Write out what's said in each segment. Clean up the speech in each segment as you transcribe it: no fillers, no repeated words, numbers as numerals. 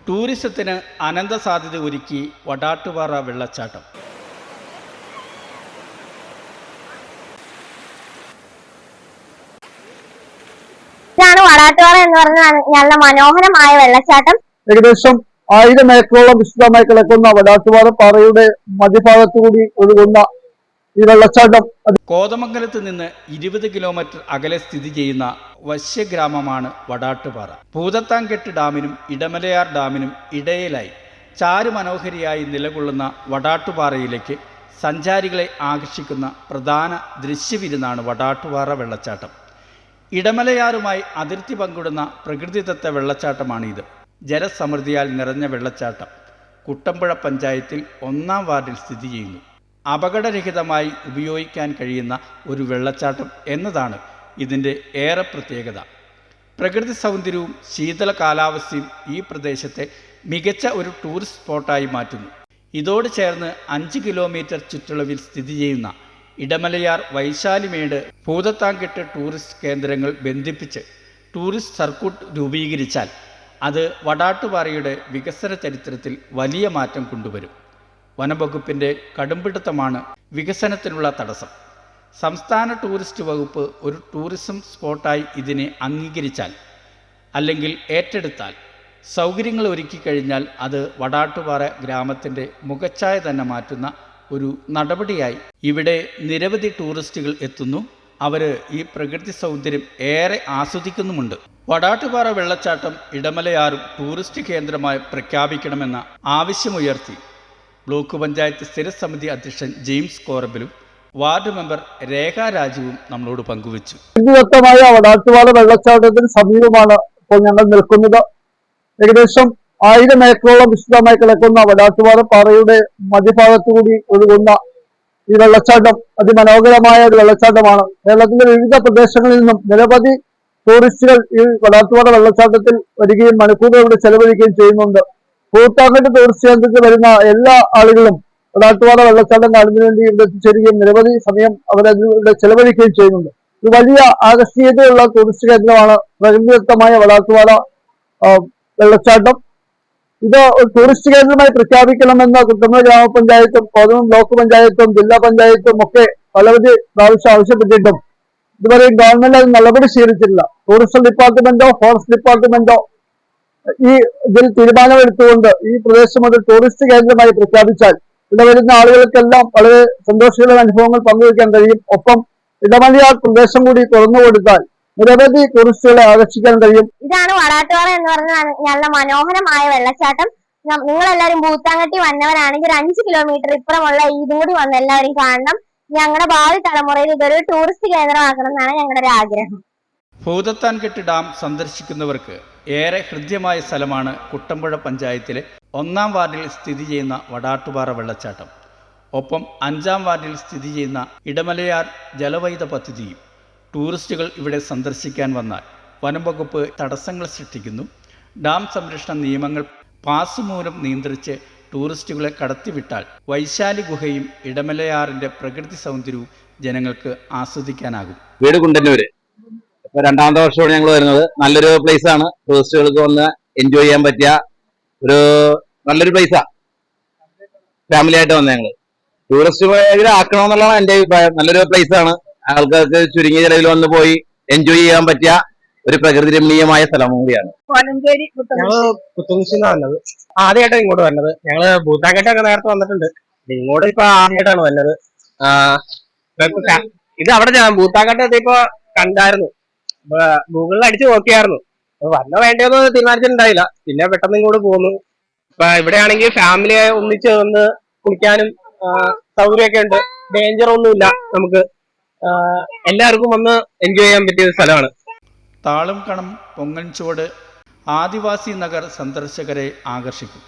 ടൂറിസത്തിന് അനന്ത സാധ്യത ഒരുക്കി വടാട്ടുപാറ വെള്ളച്ചാട്ടം. ഇതാണ് വടാട്ടുപാറ എന്ന് പറഞ്ഞ നല്ല മനോഹരമായ വെള്ളച്ചാട്ടം. ഏകദേശം 1000 ഏക്കറോളം വിശദമായി കിടക്കുന്ന വടാട്ടുപാറ പാറയുടെ മധ്യഭാഗത്തുകൂടി ഒഴുകുന്ന ഈ വെള്ളച്ചാട്ടം കോതമംഗലത്ത് നിന്ന് 20 കിലോമീറ്റർ അകലെ സ്ഥിതി ചെയ്യുന്ന വശ്യഗ്രാമമാണ് വടാട്ടുപാറ. ഭൂതത്താൻകെട്ട് ഡാമിനും ഇടമലയാർ ഡാമിനും ഇടയിലായി ചാരുമനോഹരിയായി നിലകൊള്ളുന്ന വടാട്ടുപാറയിലേക്ക് സഞ്ചാരികളെ ആകർഷിക്കുന്ന പ്രധാന ദൃശ്യവിരുന്നാണ് വടാട്ടുപാറ വെള്ളച്ചാട്ടം. ഇടമലയാറുമായി അതിർത്തി പങ്കിടുന്ന പ്രകൃതിദത്ത വെള്ളച്ചാട്ടമാണിത്. ജലസമൃദ്ധിയാൽ നിറഞ്ഞ വെള്ളച്ചാട്ടം കുട്ടമ്പുഴ പഞ്ചായത്തിൽ 1-ാം വാർഡിൽ സ്ഥിതി ചെയ്യുന്നു. അപകടരഹിതമായി ഉപയോഗിക്കാൻ കഴിയുന്ന ഒരു വെള്ളച്ചാട്ടം എന്നതാണ് ഇതിൻ്റെ ഏറെ പ്രത്യേകത. പ്രകൃതി സൗന്ദര്യവും ശീതള കാലാവസ്ഥയും ഈ പ്രദേശത്തെ മികച്ച ഒരു ടൂറിസ്റ്റ് സ്പോട്ടായി മാറ്റുന്നു. ഇതോട് ചേർന്ന് 5 കിലോമീറ്റർ ചുറ്റളവിൽ സ്ഥിതി ചെയ്യുന്ന ഇടമലയാർ, വൈശാലിമേട്, ഭൂതത്താൻകെട്ട് ടൂറിസ്റ്റ് കേന്ദ്രങ്ങൾ ബന്ധിപ്പിച്ച് ടൂറിസ്റ്റ് സർക്യൂട്ട് രൂപീകരിച്ചാൽ അത് വടാട്ടുപാറയുടെ വികസന ചരിത്രത്തിൽ വലിയ മാറ്റം കൊണ്ടുവരും. വനംവകുപ്പിൻ്റെ കടുംപിടുത്തമാണ് വികസനത്തിനുള്ള തടസ്സം. സംസ്ഥാന ടൂറിസ്റ്റ് വകുപ്പ് ഒരു ടൂറിസം സ്പോട്ടായി ഇതിനെ അംഗീകരിച്ചാൽ അല്ലെങ്കിൽ ഏറ്റെടുത്താൽ, സൗകര്യങ്ങൾ ഒരുക്കി കഴിഞ്ഞാൽ അത് വടാട്ടുപാറ ഗ്രാമത്തിൻ്റെ മുഖച്ഛായ തന്നെ മാറ്റുന്ന ഒരു നടപടിയായി. ഇവിടെ നിരവധി ടൂറിസ്റ്റുകൾ എത്തുന്നു. അവർ ഈ പ്രകൃതി സൗന്ദര്യം ഏറെ ആസ്വദിക്കുന്നുമുണ്ട്. വടാട്ടുപാറ വെള്ളച്ചാട്ടം ഇടമലയാറും ടൂറിസ്റ്റ് കേന്ദ്രമായി പ്രഖ്യാപിക്കണമെന്ന ആവശ്യമുയർത്തി ബ്ലോക്ക് പഞ്ചായത്ത് സ്ഥിരസമിതി അധ്യക്ഷൻ ജെയിംസ് കോറബിലും വാർഡ് മെമ്പർ രേഖ രാജുവും നമ്മളോട് പങ്കുവച്ചു. വ്യക്തമായ വടാട്ടുപാറ വെള്ളച്ചാട്ടത്തിന് സമീപമാണ് ഇപ്പോൾ ഞങ്ങൾ നിൽക്കുന്നത്. ഏകദേശം 1000 ഏക്കറോളം വിശദമായി കിടക്കുന്ന വടാട്ടുപാറ പാറയുടെ മധ്യഭാഗത്തുകൂടി ഒഴുകുന്ന ഈ വെള്ളച്ചാട്ടം അതിമനോഹരമായ ഒരു വെള്ളച്ചാട്ടമാണ്. കേരളത്തിലെ വിവിധ പ്രദേശങ്ങളിൽ നിന്നും നിരവധി ടൂറിസ്റ്റുകൾ ഈ വടാട്ടുപാറ വെള്ളച്ചാട്ടത്തിൽ വരികയും മണിക്കൂറുകൾ ഇവിടെ ചെലവഴിക്കുകയും ചെയ്യുന്നുണ്ട്. ഭൂതത്താൻകെട്ട് ടൂറിസ്റ്റ് കേന്ദ്രത്തിൽ വരുന്ന എല്ലാ ആളുകളും വടാട്ടുപാറ വെള്ളച്ചാട്ടം കാണുന്നതിന് വേണ്ടി ഇവിടെ എത്തിച്ചേരുകയും നിരവധി സമയം അവരതിലൂടെ ചെലവഴിക്കുകയും ചെയ്യുന്നുണ്ട്. ഒരു വലിയ ആകർഷണീയതയുള്ള ടൂറിസ്റ്റ് കേന്ദ്രമാണ് പ്രകൃതിദത്തമായ വടാട്ടുപാറ വെള്ളച്ചാട്ടം. ഇത് ഒരു ടൂറിസ്റ്റ് കേന്ദ്രമായി പ്രഖ്യാപിക്കണമെന്ന് കുട്ടമ്പുഴ ഗ്രാമപഞ്ചായത്തും കോതമംഗലം ബ്ലോക്ക് പഞ്ചായത്തും ജില്ലാ പഞ്ചായത്തും ഒക്കെ പലവധി പ്രാവശ്യം ആവശ്യപ്പെട്ടിട്ടും ഇതുവരെ ഗവൺമെന്റ് അത് നടപടി സ്വീകരിച്ചിട്ടില്ല. ടൂറിസം ഡിപ്പാർട്ട്മെന്റോ ഫോറസ്റ്റ് ഡിപ്പാർട്ട്മെന്റോ ഈ ഇതിൽ തീരുമാനമെടുത്തുകൊണ്ട് ഈ പ്രദേശം ഒരു ടൂറിസ്റ്റ് കേന്ദ്രമായി പ്രഖ്യാപിച്ചാൽ ഇവിടെ വരുന്ന ആളുകൾക്കെല്ലാം വളരെ സന്തോഷകരമായ അനുഭവങ്ങൾ പങ്കുവയ്ക്കാൻ കഴിയും. ഒപ്പം ഇടമലയാർ പ്രദേശം കൂടി തുറന്നു കൊടുത്താൽ നിരവധി ടൂറിസ്റ്റുകളെ ആകർഷിക്കാൻ കഴിയും. ഇതാണ് വടാട്ടുപാറ എന്ന് പറഞ്ഞ നല്ല മനോഹരമായ വെള്ളച്ചാട്ടം. നിങ്ങളെല്ലാവരും ഭൂതത്താൻകെട്ടി വന്നവരാണെങ്കിൽ 5 കിലോമീറ്റർ ഇപ്പുറമുള്ള ഇതും കൂടി വന്ന് എല്ലാവരും കാണണം. ഞങ്ങളുടെ ഭാവി തലമുറയിൽ ഇതൊരു ടൂറിസ്റ്റ് കേന്ദ്രമാക്കണം എന്നാണ് ഞങ്ങളുടെ ഒരു ആഗ്രഹം. ഭൂതത്താൻകെട്ട് ഡാം സന്ദർശിക്കുന്നവർക്ക് ഏറെ ഹൃദ്യമായ സ്ഥലമാണ് കുട്ടമ്പുഴ പഞ്ചായത്തിലെ 1-ാം വാർഡിൽ സ്ഥിതി ചെയ്യുന്ന വടാട്ടുപാറ വെള്ളച്ചാട്ടം. ഒപ്പം 5-ാം വാർഡിൽ സ്ഥിതി ചെയ്യുന്ന ഇടമലയാർ ജലവൈദ്യുത പദ്ധതിയും. ടൂറിസ്റ്റുകൾ ഇവിടെ സന്ദർശിക്കാൻ വന്നാൽ വനംവകുപ്പ് തടസ്സങ്ങൾ സൃഷ്ടിക്കുന്നു. ഡാം സംരക്ഷണ നിയമങ്ങൾ പാസ് മൂലം നിയന്ത്രിച്ച് ടൂറിസ്റ്റുകളെ കടത്തിവിട്ടാൽ വൈശാലി ഗുഹയും ഇടമലയാറിന്റെ പ്രകൃതി സൗന്ദര്യവും ജനങ്ങൾക്ക് ആസ്വദിക്കാനാകും. വീട് കുണ്ടന്നൂര്. ഇപ്പൊ 2-ാമത്തെ വർഷമാണ് ഞങ്ങൾ വരുന്നത്. നല്ലൊരു പ്ലേസ് ആണ്. ടൂറിസ്റ്റുകൾക്ക് വന്ന് എൻജോയ് ചെയ്യാൻ പറ്റിയ ഒരു നല്ലൊരു പ്ലേസാ. ഫാമിലി ആയിട്ട് വന്ന ഞങ്ങള് ടൂറിസ്റ്റ് മേഖല ആക്കണമെന്നുള്ളതാണ് എന്റെ അഭിപ്രായം. നല്ലൊരു പ്ലേസ് ആണ്. ആൾക്കാർക്ക് ചുരുങ്ങിയ ചെലവിൽ വന്ന് പോയി എൻജോയ് ചെയ്യാൻ പറ്റിയ ഒരു പ്രകൃതി രമണീയമായ സ്ഥലം കൂടിയാണ്. ഞങ്ങള് പുത്തുകുരിശിന്നാ വന്നത്. ആദ്യമായിട്ടാണ് ഇങ്ങോട്ട് വരുന്നത്. ഞങ്ങള് ഭൂതത്താൻകെട്ടൊക്കെ നേരത്തെ വന്നിട്ടുണ്ട്. ഇങ്ങോട്ട് ഇപ്പൊ ആദ്യമായിട്ടാണ് വരുന്നത്. ഇത് അവിടെ ഭൂതത്താൻകെട്ട് ഇപ്പൊ കണ്ടായിരുന്നു. ഗൂഗിളിൽ അടിച്ചു നോക്കിയായിരുന്നു. വന്ന വേണ്ടതെന്ന് തീരുമാനിച്ചിട്ടുണ്ടായില്ല. പിന്നെ പെട്ടെന്ന് ഇങ്ങോട്ട് പോന്നു. ഇപ്പൊ ഇവിടെ ആണെങ്കിൽ ഫാമിലിയെ ഒന്നിച്ച് വന്ന് കുളിക്കാനും സൗകര്യമൊക്കെ ഉണ്ട്. ഡേഞ്ചർ ഒന്നുമില്ല. നമുക്ക് എല്ലാവർക്കും വന്ന് എൻജോയ് ചെയ്യാൻ പറ്റിയ സ്ഥലമാണ്. താളുംകണം, പൊങ്ങൻചോട്, ആദിവാസി നഗർ സന്ദർശകരെ ആകർഷിക്കും.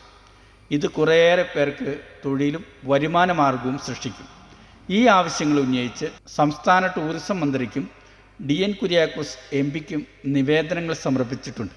ഇത് കുറേയേറെ പേർക്ക് തൊഴിലും വരുമാന മാർഗവും സൃഷ്ടിക്കും. ഈ ആവശ്യങ്ങൾ ഉന്നയിച്ച് സംസ്ഥാന ടൂറിസം മന്ത്രിക്കും DN കുര്യാക്കോസ് MP ക്കും നിവേദനങ്ങൾ സമർപ്പിച്ചിട്ടുണ്ട്.